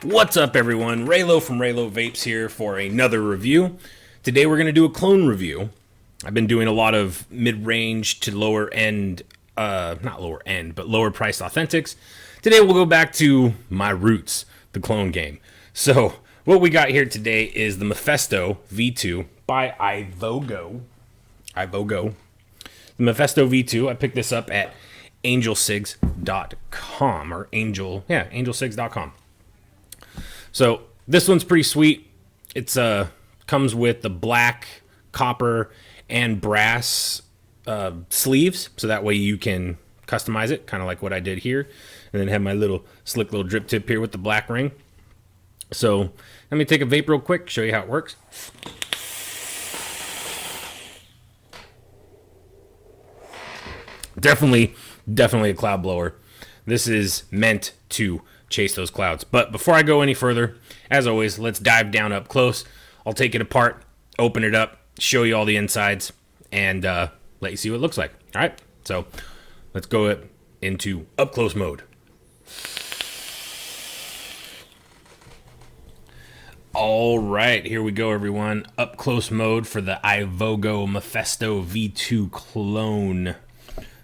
What's up, everyone? Raylo from Raylo Vapes here for another review. Today we're going to do a clone review. I've been doing a lot of mid-range to lower end, not lower end, but lower priced authentics. Today we'll go back to my roots, the clone game. So what we got here today is the Mephisto V2 by IVOGO. The Mephisto V2, I picked this up at angelcigs.com or angelcigs.com. So this one's pretty sweet. It's comes with the black, copper, and brass sleeves, so that way you can customize it, kind of like what I did here. And then have my slick little drip tip here with the black ring. So let me take a vape real quick, show you how it works. Definitely a cloud blower. This is meant to chase those clouds. But before I go any further, as always, let's dive down up close. I'll take it apart, open it up, show you all the insides, and let you see what it looks like. All right, so let's go into up close mode. All right, here we go, everyone. Up close mode for the IVOGO Mephisto V2 Clone.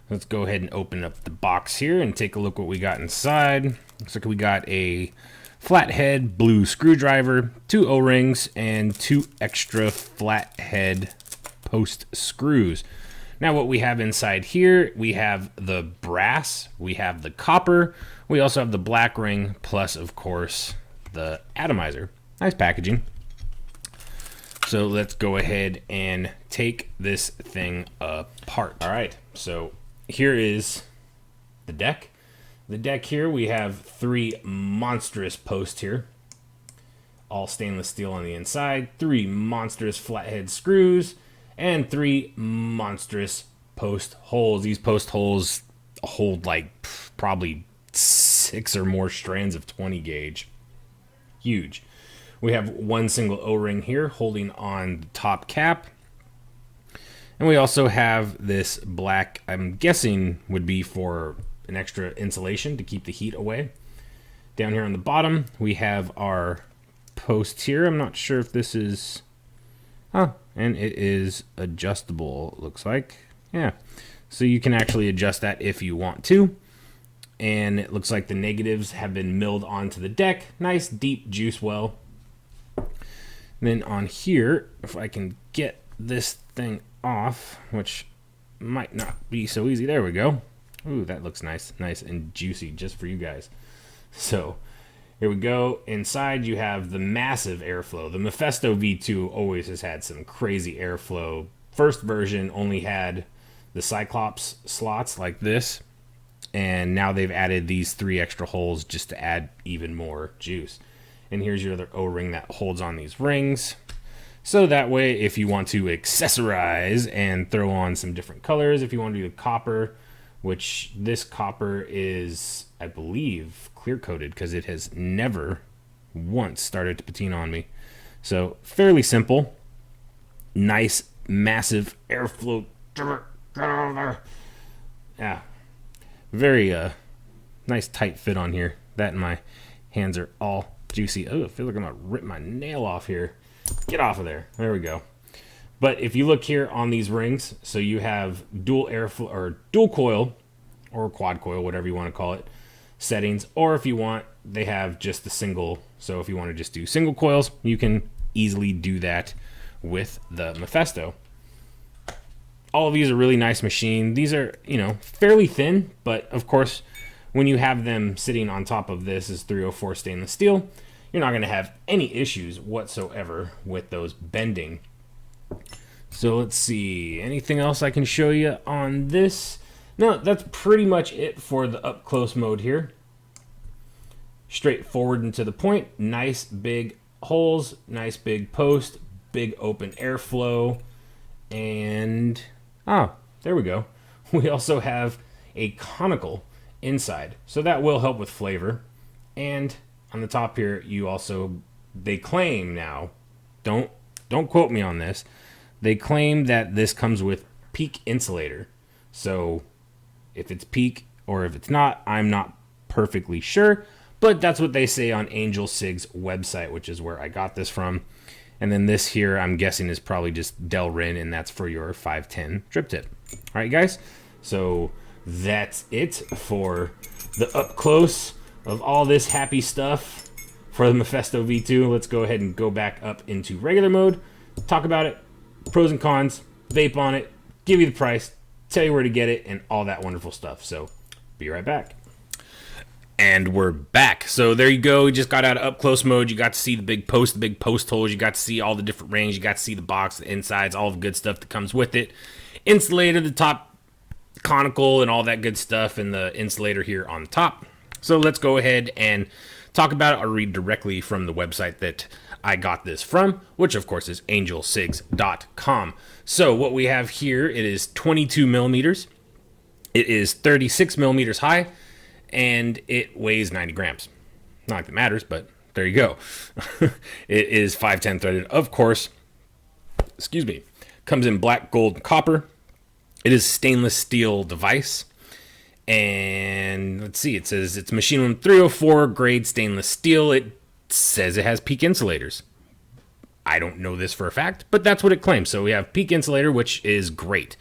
Let's go ahead and open up the box here and take a look what we got inside. Looks like we got a flathead blue screwdriver, 2 O-rings, and 2 extra flathead post screws. Now what we have inside here, we have the brass, we have the copper, we also have the black ring, plus of course the atomizer. Nice packaging. So let's go ahead and take this thing apart. All right, so here is the deck. The deck here, we have 3 monstrous posts here. All stainless steel on the inside, 3 monstrous flathead screws, and 3 monstrous post holes. These post holes hold like probably 6 or more strands of 20 gauge. Huge. We have 1 single O-ring here holding on the top cap. And we also have this black, I'm guessing would be for an extra insulation to keep the heat away. Down here on the bottom, we have our post here. I'm not sure if this is, and it is adjustable, it looks like. Yeah, so you can actually adjust that if you want to. And it looks like the negatives have been milled onto the deck. Nice deep juice well. And then on here, if I can get this thing off, which might not be so easy. There we go. Ooh, that looks nice and juicy just for you guys. So here we go. Inside you have the massive airflow. The Mephisto V2 always has had some crazy airflow. First version only had the Cyclops slots like this, and now they've added these 3 extra holes just to add even more juice. And here's your other O-ring that holds on these rings. So that way, if you want to accessorize and throw on some different colors, if you want to do the copper, which this copper is, I believe, clear-coated because it has never once started to patina on me. So fairly simple. Nice, massive airflow. Yeah, very nice tight fit on here. That and my hands are all juicy. Oh, I feel like I'm gonna rip my nail off here. Get off of there. There we go. But if you look here on these rings, so you have dual airflow or dual coil or quad coil, whatever you want to call it, settings. Or if you want, they have just the single. So if you want to just do single coils, you can easily do that with the Mephisto. All of these are really nice machine. These are, fairly thin, but of course, when you have them sitting on top of this is 304 stainless steel, you're not going to have any issues whatsoever with those bending. So let's see, anything else I can show you on this? No, that's pretty much it for the up close mode here. Straightforward and to the point. Nice big holes, nice big post, big open airflow, and there we go. We also have a conical inside, so that will help with flavor. And on the top here, they claim now, don't quote me on this, they claim that this comes with peak insulator. So if it's peak or if it's not, I'm not perfectly sure, but that's what they say on Angel Sig's website, which is where I got this from. And then this here, I'm guessing, is probably just Delrin, and that's for your 510 drip tip. All right, guys. So that's it for the up close of all this happy stuff for the Mephisto V2. Let's go ahead and go back up into regular mode, talk about it, pros and cons, vape on it, give you the price, tell you where to get it, and all that wonderful stuff. So be right back. And we're back. So there you go. We just got out of up close mode. You got to see the big post holes. You got to see all the different rings. You got to see the box, the insides, all the good stuff that comes with it. Insulator, the top conical, and all that good stuff, and the insulator here on the top. So let's go ahead and talk about it. I'll read directly from the website that I got this from, which of course is angelsigs.com. So what we have here, it is 22 millimeters. It is 36 millimeters high, and it weighs 90 grams. Not like that matters, but there you go. It is 510 threaded, of course. Excuse me. Comes in black, gold, and copper. It is stainless steel device. And let's see, it says it's Machine Room 304 grade stainless steel. It says it has peak insulators. I don't know this for a fact, but that's what it claims. So we have peak insulator, which is great.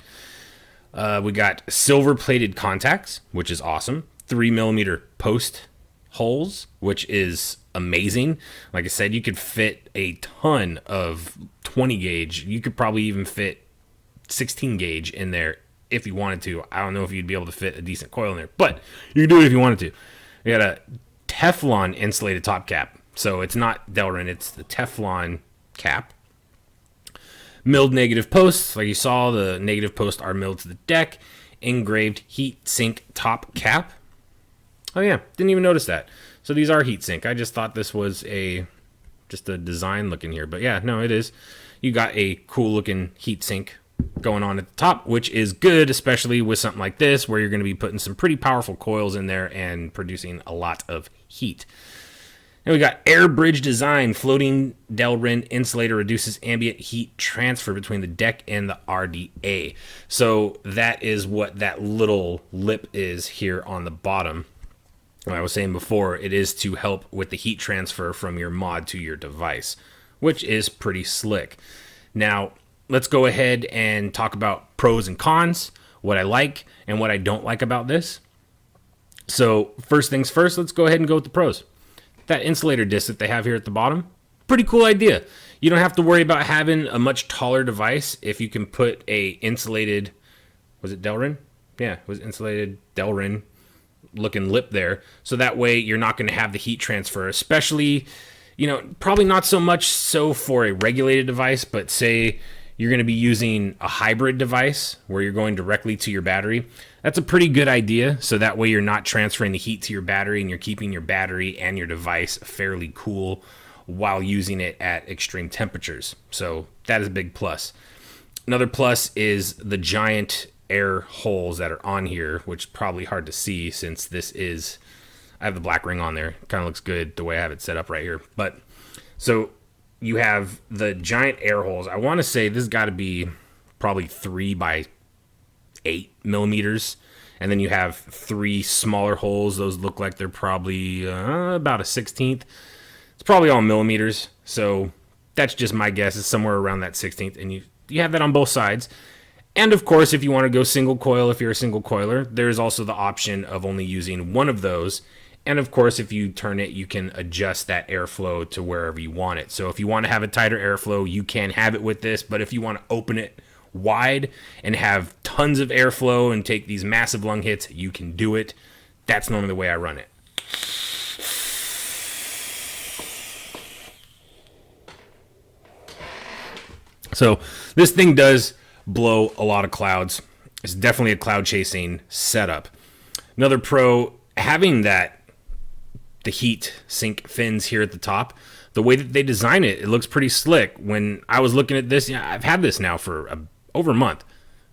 We got silver plated contacts, which is awesome. 3 millimeter post holes, which is amazing. Like I said, you could fit a ton of 20 gauge. You could probably even fit 16 gauge in there if you wanted to. I don't know if you'd be able to fit a decent coil in there, but you can do it if you wanted to. We got a Teflon insulated top cap. So it's not Delrin, it's the Teflon cap. Milled negative posts. Like you saw, the negative posts are milled to the deck. Engraved heat sink top cap. Oh yeah, didn't even notice that. So these are heat sink. I just thought this was just a design looking here. But yeah, no, it is. You got a cool looking heat sink going on at the top, which is good, especially with something like this, where you're going to be putting some pretty powerful coils in there and producing a lot of heat. And we got air bridge design. Floating Delrin insulator reduces ambient heat transfer between the deck and the RDA. So that is what that little lip is here on the bottom. Like I was saying before, it is to help with the heat transfer from your mod to your device, which is pretty slick. Now, let's go ahead and talk about pros and cons, what I like and what I don't like about this. So first things first, let's go ahead and go with the pros. That insulator disc that they have here at the bottom, pretty cool idea. You don't have to worry about having a much taller device if you can put a insulated, was it Delrin? Yeah, it was insulated Delrin looking lip there. So that way you're not going to have the heat transfer, especially, probably not so much so for a regulated device, but say you're going to be using a hybrid device where you're going directly to your battery. That's a pretty good idea. So that way you're not transferring the heat to your battery and you're keeping your battery and your device fairly cool while using it at extreme temperatures. So that is a big plus. Another plus is the giant air holes that are on here, which is probably hard to see since I have the black ring on there. Kind of looks good the way I have it set up right here. But so you have the giant air holes. I want to say this has got to be probably 3 by 8 millimeters. And then you have 3 smaller holes. Those look like they're probably about a 16th. It's probably all millimeters. So that's just my guess. It's somewhere around that 16th. And you have that on both sides. And of course, if you want to go single coil, if you're a single coiler, there's also the option of only using one of those. And of course, if you turn it, you can adjust that airflow to wherever you want it. So if you want to have a tighter airflow, you can have it with this. But if you want to open it wide and have tons of airflow and take these massive lung hits, you can do it. That's normally the way I run it. So this thing does blow a lot of clouds. It's definitely a cloud chasing setup. Another pro, having the heat sink fins here at the top, the way that they design it, it looks pretty slick. When I was looking at this, I've had this now for over a month.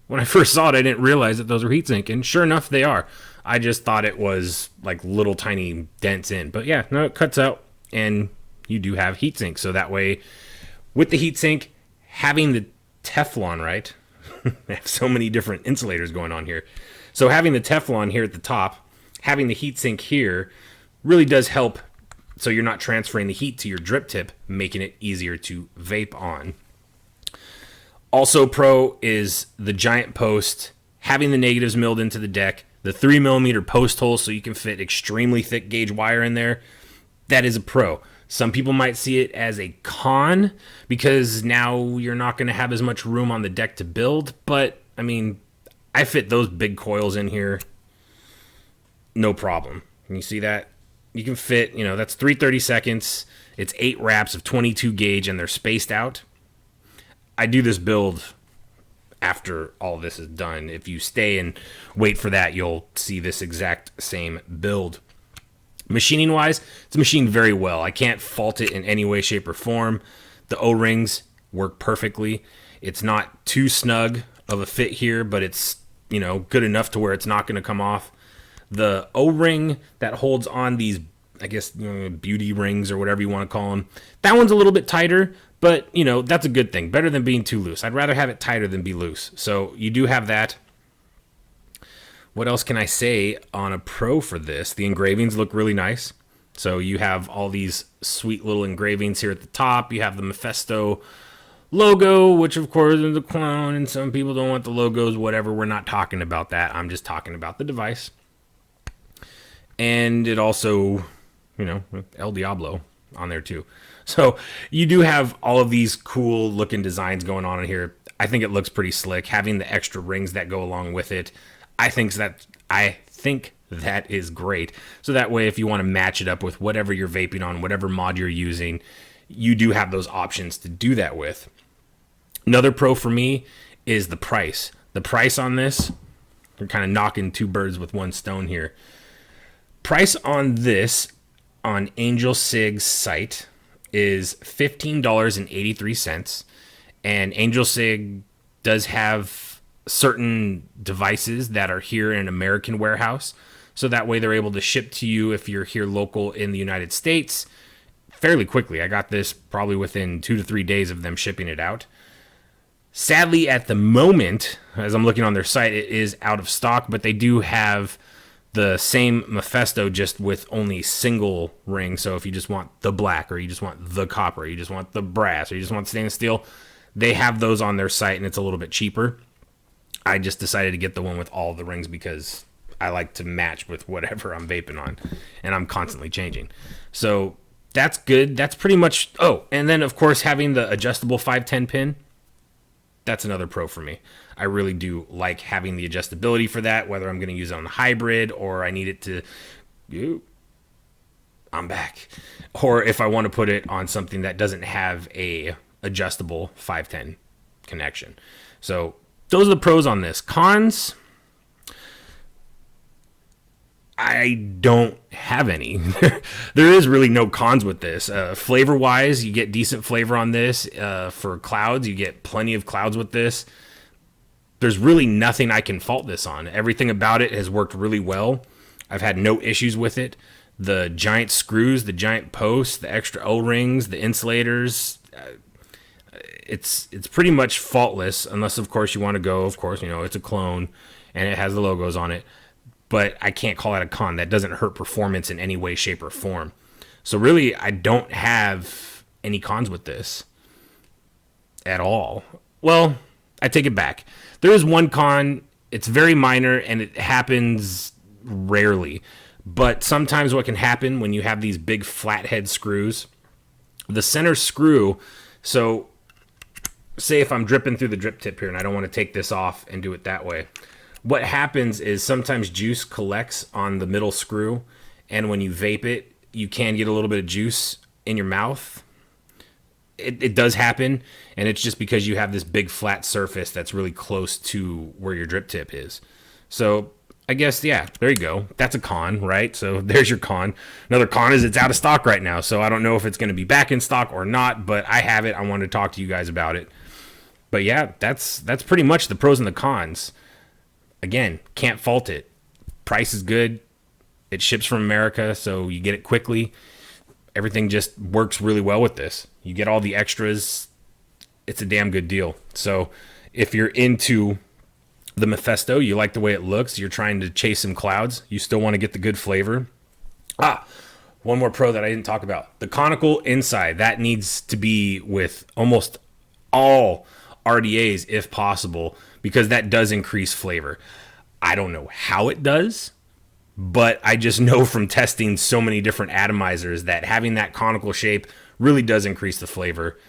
When I first saw it, I didn't realize that those were heat sink, and sure enough, they are. I just thought it was like little tiny dents in, but yeah, no, it cuts out, and you do have heat sink. So that way, with the heat sink, having the Teflon, right? I have so many different insulators going on here. So having the Teflon here at the top, having the heatsink here, really does help, so you're not transferring the heat to your drip tip, making it easier to vape on. Also pro is the giant post, having the negatives milled into the deck, the 3mm post hole so you can fit extremely thick gauge wire in there. That is a pro. Some people might see it as a con because now you're not going to have as much room on the deck to build, but I mean, I fit those big coils in here, no problem. Can you see that? You can fit, that's 3/32. It's 8 wraps of 22 gauge and they're spaced out. I do this build after all this is done. If you stay and wait for that, you'll see this exact same build. Machining wise, it's machined very well. I can't fault it in any way, shape, or form. The O-rings work perfectly. It's not too snug of a fit here, but it's, good enough to where it's not going to come off. The O-ring that holds on these, I guess, beauty rings or whatever you want to call them, that one's a little bit tighter, but, that's a good thing. Better than being too loose. I'd rather have it tighter than be loose. So you do have that. What else can I say on a pro for this? The engravings look really nice. So you have all these sweet little engravings here at the top. You have the Mephisto logo, which of course is the clone, and some people don't want the logos, whatever. We're not talking about that. I'm just talking about the device. And it also, El Diablo on there too. So you do have all of these cool looking designs going on in here. I think it looks pretty slick. Having the extra rings that go along with it, I think that is great. So that way, if you want to match it up with whatever you're vaping on, whatever mod you're using, you do have those options to do that with. Another pro for me is the price. The price on this, we're kind of knocking two birds with one stone here. Price on this on Angel Sig's site is $15.83, and Angel Sig does have certain devices that are here in an American warehouse, so that way they're able to ship to you if you're here local in the United States fairly quickly. I got this probably within 2 to 3 days of them shipping it out. Sadly, at the moment, as I'm looking on their site, it is out of stock, but they do have the same Mephisto just with only single ring. So if you just want the black, or you just want the copper, or you just want the brass, or you just want stainless steel, they have those on their site and it's a little bit cheaper. I just decided to get the one with all the rings because I like to match with whatever I'm vaping on, and I'm constantly changing. So that's good. That's pretty much. Oh, and then of course having the adjustable 510 pin, that's another pro for me. I really do like having the adjustability for that, whether I'm going to use it on the hybrid or I need it to. I'm back. Or if I want to put it on something that doesn't have a adjustable 510 connection. So those are the pros on this. Cons, I don't have any. There is really no cons with this. Flavor-wise, you get decent flavor on this. For clouds, you get plenty of clouds with this. There's really nothing I can fault this on. Everything about it has worked really well. I've had no issues with it. The giant screws, the giant posts, the extra O-rings, the insulators, it's pretty much faultless, unless, of course, you want to go, of course, it's a clone, and it has the logos on it. But I can't call that a con. That doesn't hurt performance in any way, shape, or form. So really, I don't have any cons with this at all. Well, I take it back. There is one con. It's very minor, and it happens rarely. But sometimes what can happen when you have these big flathead screws, the center screw, so say if I'm dripping through the drip tip here and I don't want to take this off and do it that way, what happens is sometimes juice collects on the middle screw, and when you vape it, you can get a little bit of juice in your mouth. It does happen, and it's just because you have this big flat surface that's really close to where your drip tip is. So I guess, yeah, there you go. That's a con, right? So there's your con. Another con is it's out of stock right now, so I don't know if it's going to be back in stock or not, but I have it. I wanted to talk to you guys about it. But yeah, that's pretty much the pros and the cons. Again, can't fault it. Price is good. It ships from America, so you get it quickly. Everything just works really well with this. You get all the extras. It's a damn good deal. So if you're into the Mephisto, you like the way it looks, you're trying to chase some clouds, you still want to get the good flavor. one more pro that I didn't talk about. The conical inside, that needs to be with almost all RDAs if possible, because that does increase flavor. I don't know how it does, but I just know from testing so many different atomizers that having that conical shape really does increase the flavor,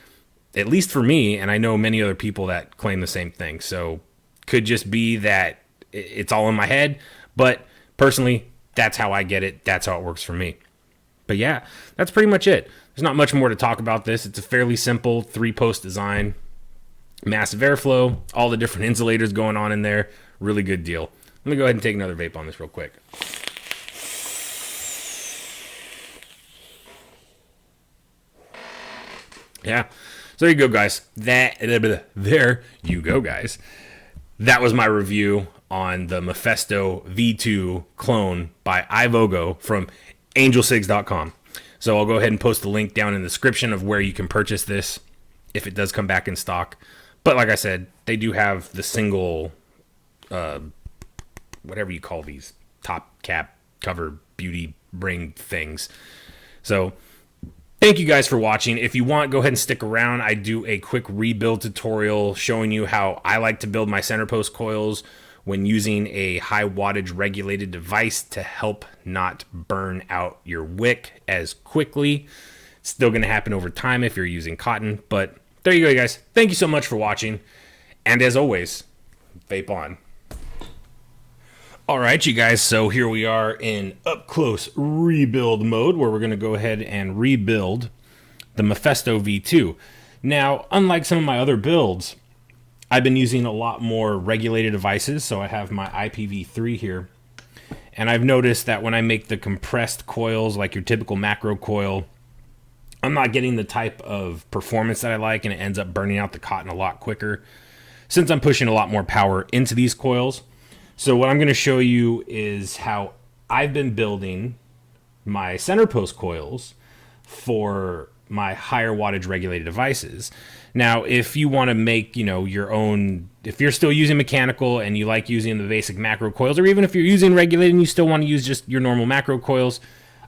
at least for me, and I know many other people that claim the same thing. So could just be that it's all in my head, but personally, that's how I get it. That's how it works for me. But yeah, that's pretty much it. There's not much more to talk about this. It's a fairly simple 3-post design, massive airflow, all the different insulators going on in there. Really good deal. Let me go ahead and take another vape on this real quick. Yeah, so there you go, guys. There you go, guys. That was my review on the Mephisto V2 Clone by IVOGO from angelcigs.com. So I'll go ahead and post the link down in the description of where you can purchase this if it does come back in stock. But like I said, they do have the single whatever you call these, top cap cover beauty ring things. So thank you guys for watching. If you want, go ahead and stick around. I do a quick rebuild tutorial showing you how I like to build my center post coils when using a high wattage regulated device to help not burn out your wick as quickly. It's still going to happen over time if you're using cotton, but there you go, guys. Thank you so much for watching. And as always, vape on. All right, you guys, so here we are in up close rebuild mode where we're going to go ahead and rebuild the Mephisto V2. Now, unlike some of my other builds, I've been using a lot more regulated devices. So I have my IPv3 here, and I've noticed that when I make the compressed coils, like your typical macro coil, I'm not getting the type of performance that I like, and it ends up burning out the cotton a lot quicker since I'm pushing a lot more power into these coils. So what I'm going to show you is how I've been building my center post coils for my higher wattage regulated devices. Now, if you want to make, your own, if you're still using mechanical and you like using the basic macro coils, or even if you're using regulated and you still want to use just your normal macro coils,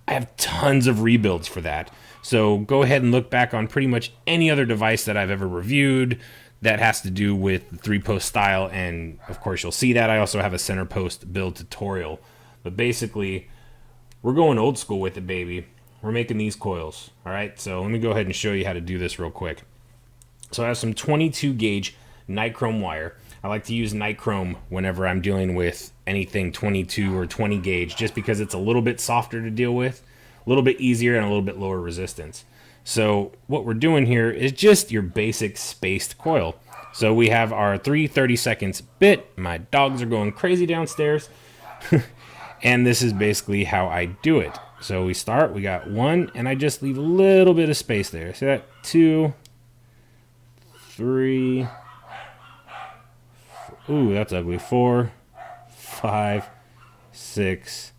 I have tons of rebuilds for that. So go ahead and look back on pretty much any other device that I've ever reviewed that has to do with the 3-post style, and of course you'll see that I also have a center post build tutorial. But basically, we're going old school with it, baby. We're making these coils. All right, so let me go ahead and show you how to do this real quick. So I have some 22 gauge nichrome wire. I like to use nichrome whenever I'm dealing with anything 22 or 20 gauge, just because it's a little bit softer to deal with, a little bit easier, and a little bit lower resistance. So what we're doing here is just your basic spaced coil. So we have our 3 30-seconds bit. My dogs are going crazy downstairs. And this is basically how I do it. So we start, we got 1, and I just leave a little bit of space there. See that? 2, 3, ooh, that's ugly. 4, 5, 6,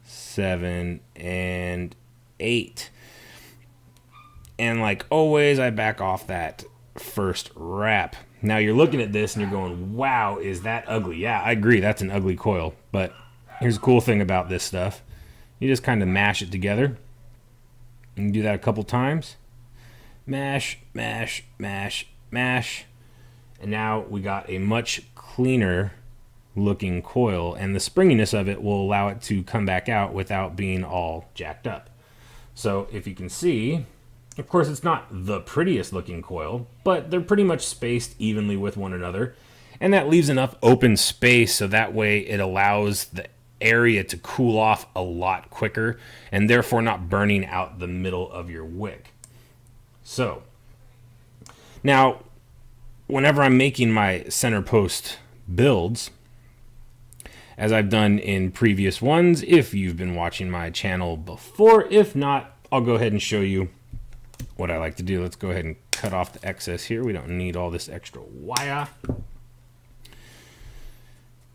7, and 8. And like always, I back off that first wrap. Now you're looking at this and you're going, wow, is that ugly? Yeah, I agree, that's an ugly coil. But here's the cool thing about this stuff. You just kind of mash it together. You can do that a couple times. Mash, mash, mash, mash. And now we got a much cleaner looking coil, and the springiness of it will allow it to come back out without being all jacked up. So if you can see, of course it's not the prettiest looking coil, but they're pretty much spaced evenly with one another, and that leaves enough open space so that way it allows the area to cool off a lot quicker and therefore not burning out the middle of your wick. So now whenever I'm making my center post builds, as I've done in previous ones, if you've been watching my channel before, if not, I'll go ahead and show you what I like to do. Let's go ahead and cut off the excess here. We don't need all this extra wire.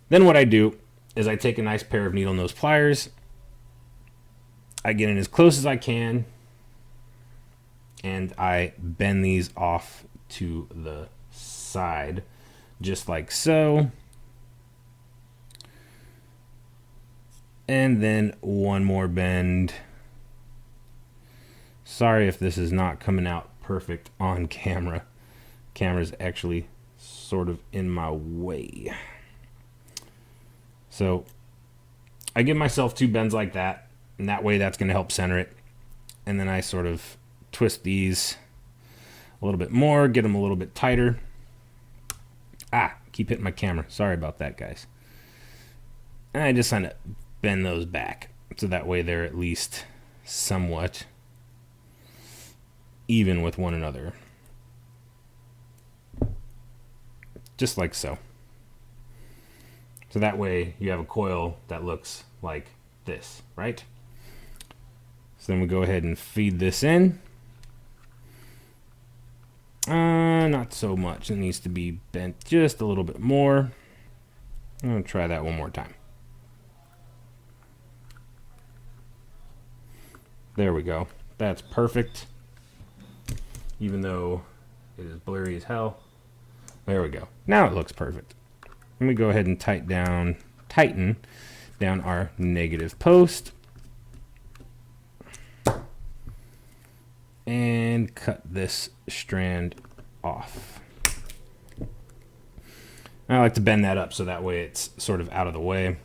Then what I do is I take a nice pair of needle nose pliers. I get in as close as I can, and I bend these off to the side, just like so. And then one more bend, Sorry if this is not coming out perfect on camera. Camera's actually sort of in my way. So I give myself 2 bends like that, and that way that's going to help center it. And then I sort of twist these a little bit more, get them a little bit tighter. Keep hitting my camera. Sorry about that, guys. And I just kind of bend those back, so that way they're at least somewhat even with one another. Just like so. So that way you have a coil that looks like this, right? So then we go ahead and feed this in. Not so much. It needs to be bent just a little bit more. I'm going to try that one more time. There we go. That's perfect. Even though it is blurry as hell. There we go. Now it looks perfect. Let me go ahead and tighten down our negative post. And cut this strand off. I like to bend that up so that way it's sort of out of the way.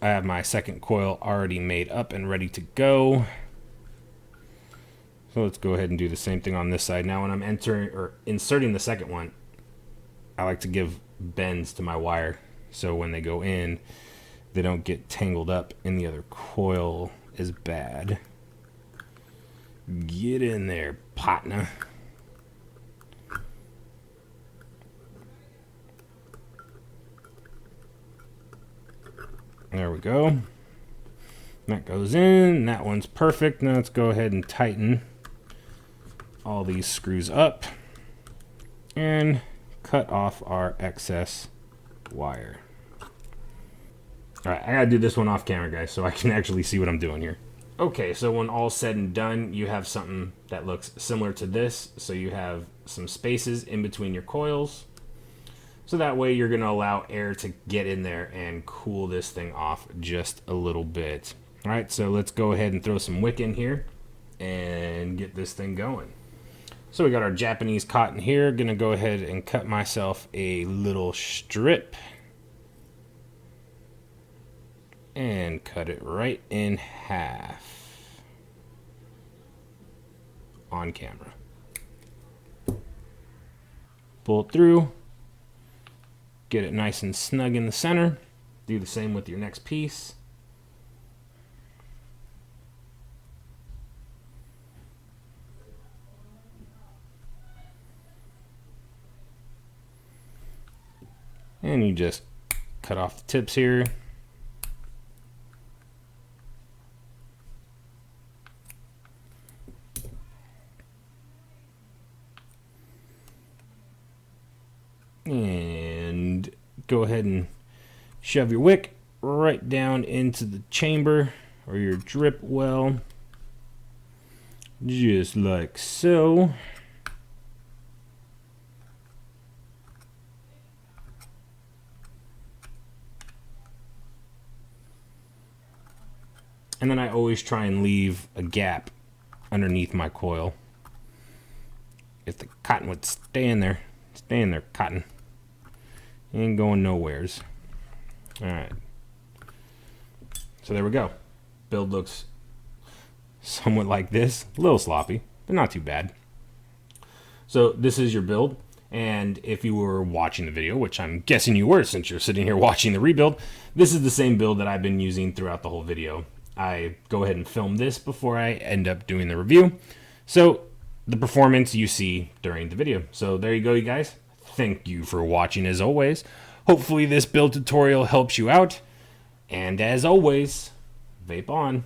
I have my second coil already made up and ready to go. So let's go ahead and do the same thing on this side. Now when I'm inserting the second one, I like to give bends to my wire so when they go in, they don't get tangled up in the other coil as bad. Get in there, partner. There we go. That goes in. That one's perfect. Now let's go ahead and tighten all these screws up and cut off our excess wire. All right, I gotta do this one off camera, guys, so I can actually see what I'm doing here. Okay, so when all's said and done, you have something that looks similar to this. So you have some spaces in between your coils. So that way you're gonna allow air to get in there and cool this thing off just a little bit. All right, so let's go ahead and throw some wick in here and get this thing going. So we got our Japanese cotton here. Gonna go ahead and cut myself a little strip and cut it right in half on camera. Pull it through, get it nice and snug in the center. Do the same with your next piece. And you just cut off the tips here. And go ahead and shove your wick right down into the chamber or your drip well, just like so. And then I always try and leave a gap underneath my coil. If the cotton would stay in there, cotton. Ain't going nowheres. Alright. So there we go. Build looks somewhat like this. A little sloppy, but not too bad. So this is your build. And if you were watching the video, which I'm guessing you were since you're sitting here watching the rebuild, this is the same build that I've been using throughout the whole video. I go ahead and film this before I end up doing the review. So the performance you see during the video. So there you go, you guys. Thank you for watching as always. Hopefully this build tutorial helps you out. And as always, vape on.